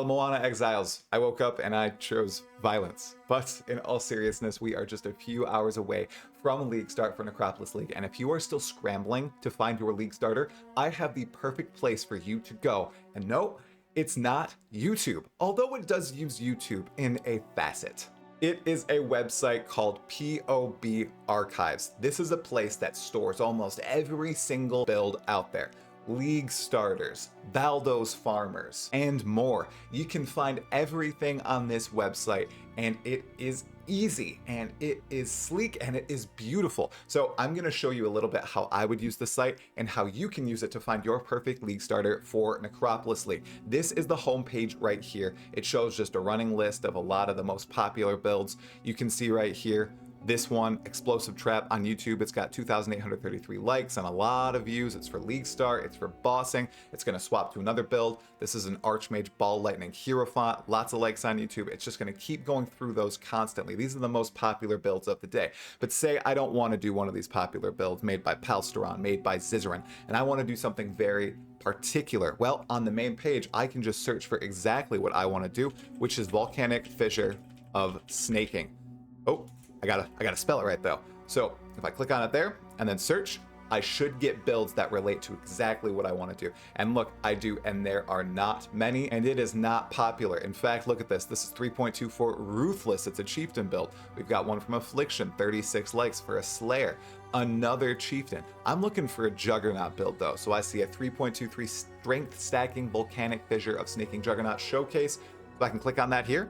Moana Exiles. I woke up and I chose violence. But in all seriousness, we are just a few hours away from League Start for Necropolis League. And if you are still scrambling to find your League Starter, I have the perfect place for you to go. And no, it's not YouTube, although it does use YouTube in a facet. It is a website called POE Archives. This is a place that stores almost every single build out there. League starters, Baldo's farmers, and more. You can find everything on this website, and it is easy, and it is sleek, and it is beautiful. So I'm going to show you a little bit how I would use the site and how you can use it to find your perfect league starter for Necropolis League. This is the homepage right here. It shows just a running list of a lot of the most popular builds. You can see right here, this one, Explosive Trap on YouTube, it's got 2,833 likes and a lot of views. It's for League Start, it's for bossing, it's going to swap to another build. This is an Archmage Ball Lightning Hierophant, lots of likes on YouTube. It's just going to keep going through those constantly. These are the most popular builds of the day. But say I don't want to do one of these popular builds made by Palsteron, made by Zizaran, and I want to do something very particular. Well, on the main page, I can just search for exactly what I want to do, which is Volcanic Fissure of Snaking. Oh, I gotta spell it right though. So if I click on it there and then search, I should get builds that relate to exactly what I want to do. And look, I do, and there are not many, and it is not popular. In fact, look at this. This is 3.24 Ruthless. It's a Chieftain build. We've got one from Affliction, 36 likes for a Slayer. Another Chieftain. I'm looking for a Juggernaut build though. So I see a 3.23 Strength Stacking Volcanic Fissure of Snaking Juggernaut Showcase. So I can click on that here,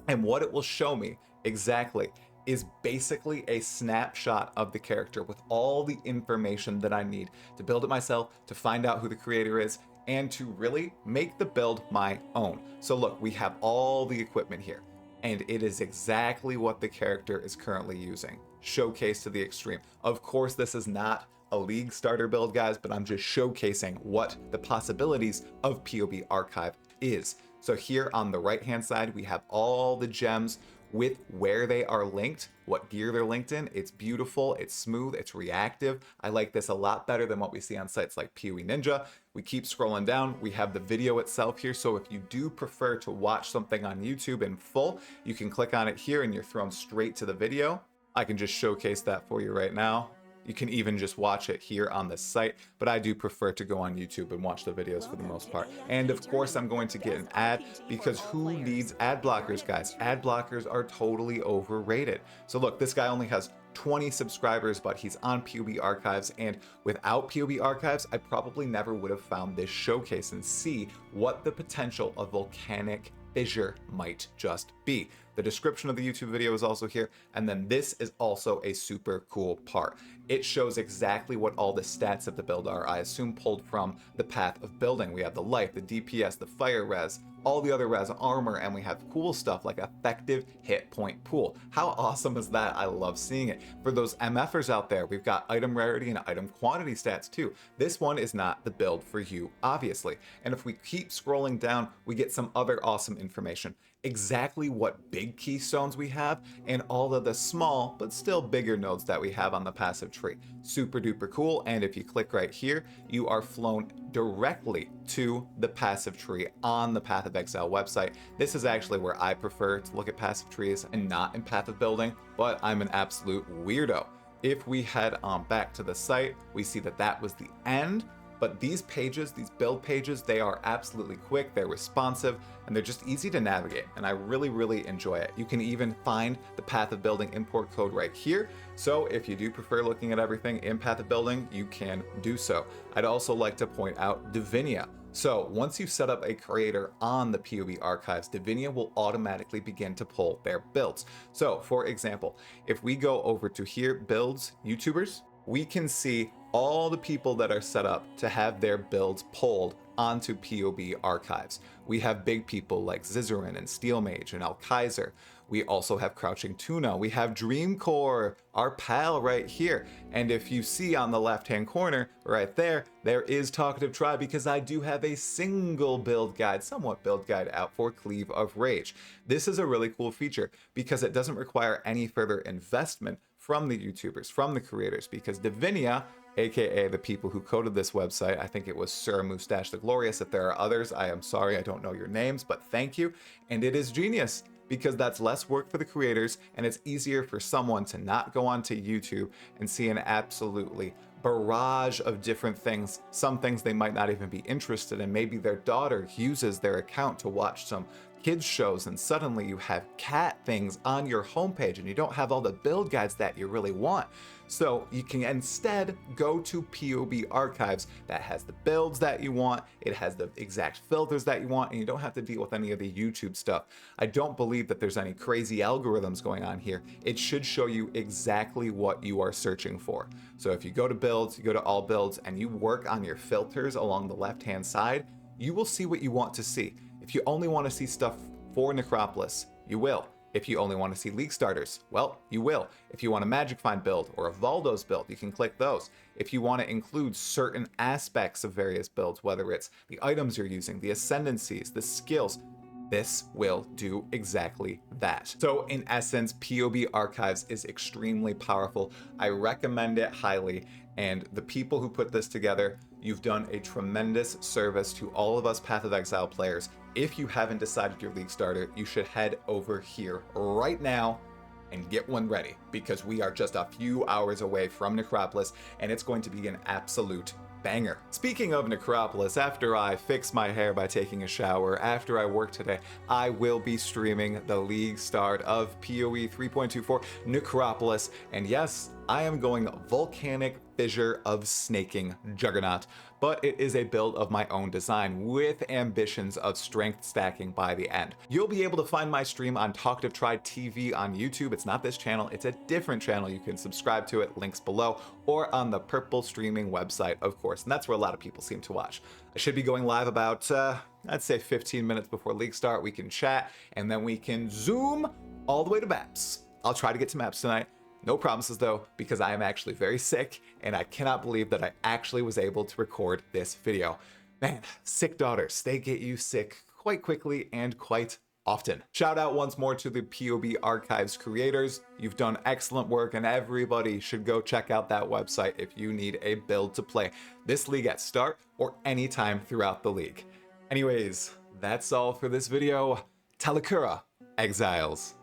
and what it will show me exactly is basically a snapshot of the character with all the information that I need to build it myself, to find out who the creator is, and to really make the build my own. So look, we have all the equipment here, and it is exactly what the character is currently using. Showcase to the extreme. Of course, this is not a league starter build, guys, but I'm just showcasing what the possibilities of POE Archive is. So here on the right-hand side, we have all the gems with where they are linked, what gear they're linked in. It's beautiful, it's smooth, it's reactive. I like this a lot better than what we see on sites like POE Ninja. We keep scrolling down, we have the video itself here, so if you do prefer to watch something on YouTube in full, you can click on it here and you're thrown straight to the video. I can just showcase that for you right now. You can even just watch it here on the site, but I do prefer to go on YouTube and watch the videos for the most part. And of course, I'm going to get an ad, because who needs ad blockers, guys? Ad blockers are totally overrated. So look, this guy only has 20 subscribers, but he's on POE Archives, and without POE Archives, I probably never would have found this showcase and see what the potential of Volcanic Fissure might just be. The description of the YouTube video is also here, and then this is also a super cool part. It shows exactly what all the stats of the build are, I assume pulled from the path of building. We have the life, the DPS, the fire res, all the other res, armor, and we have cool stuff like effective hit point pool. How awesome is that? I love seeing it. For those MFers out there, we've got item rarity and item quantity stats too. This one is not the build for you, obviously. And if we keep scrolling down, we get some other awesome information. Exactly what big keystones we have, and all of the small but still bigger nodes that we have on the passive tree. Super duper cool. And if you click right here, you are flown directly to the passive tree on the Path of Exile website. This is actually where I prefer to look at passive trees and not in Path of Building, but I'm an absolute weirdo. If we head on back to the site, we see that that was the end. But these pages, these build pages, they are absolutely quick, they're responsive, and they're just easy to navigate, and I really, really enjoy it. You can even find the Path of Building import code right here, so if you do prefer looking at everything in Path of Building, you can do so. I'd also like to point out Divinia. So once you set up a creator on the POE Archives, Divinia will automatically begin to pull their builds. So for example, if we go over to here, builds, YouTubers, we can see all the people that are set up to have their builds pulled onto POE Archives. We have big people like Zizaran and Steel Mage and Kaiser. We also have Crouching Tuna. We have Dreamcore, our pal right here. And if you see on the left-hand corner right there, there is Talkative Tri, because I do have a single build guide, somewhat build guide out for Cleave of Rage. This is a really cool feature because it doesn't require any further investment from the YouTubers, from the creators, because Divinia aka the people who coded this website. I think it was Sir Moustache the Glorious. If there are others, I am sorry, I don't know your names, but thank you. And it is genius, because that's less work for the creators, and it's easier for someone to not go onto YouTube and see an absolutely barrage of different things, some things they might not even be interested in. Maybe their daughter uses their account to watch some kids shows, and suddenly you have cat things on your homepage and you don't have all the build guides that you really want. So you can instead go to POBArchives that has the builds that you want, it has the exact filters that you want, and you don't have to deal with any of the YouTube stuff. I don't believe that there's any crazy algorithms going on here. It should show you exactly what you are searching for. So if you go to builds, you go to all builds, and you work on your filters along the left-hand side, you will see what you want to see. If you only want to see stuff for Necropolis, you will. If you only want to see League starters, well, you will. If you want a Magic Find build or a Valdos build, you can click those. If you want to include certain aspects of various builds, whether it's the items you're using, the ascendancies, the skills, this will do exactly that. So in essence, POBArchives is extremely powerful. I recommend it highly. And the people who put this together, you've done a tremendous service to all of us Path of Exile players. If you haven't decided your League starter, you should head over here right now and get one ready, because we are just a few hours away from Necropolis, and it's going to be an absolute banger. Speaking of Necropolis, after I fix my hair by taking a shower, after I work today, I will be streaming the League start of POE 3.24 Necropolis, and yes, I am going Volcanic Fissure of Snaking Juggernaut, but it is a build of my own design with ambitions of strength stacking by the end. You'll be able to find my stream on Talkative Tri TV on YouTube. It's not this channel, it's a different channel. You can subscribe to it, links below, or on the Purple Streaming website, of course, and that's where a lot of people seem to watch. I should be going live about, I'd say 15 minutes before League start. We can chat, and then we can zoom all the way to maps. I'll try to get to maps tonight. No promises though, because I am actually very sick, and I cannot believe that I actually was able to record this video. Man, sick daughters, they get you sick quite quickly and quite often. Shout out once more to the POBArchives creators. You've done excellent work, and everybody should go check out that website if you need a build to play this league at start or anytime throughout the league. Anyways, that's all for this video. Talakura, Exiles.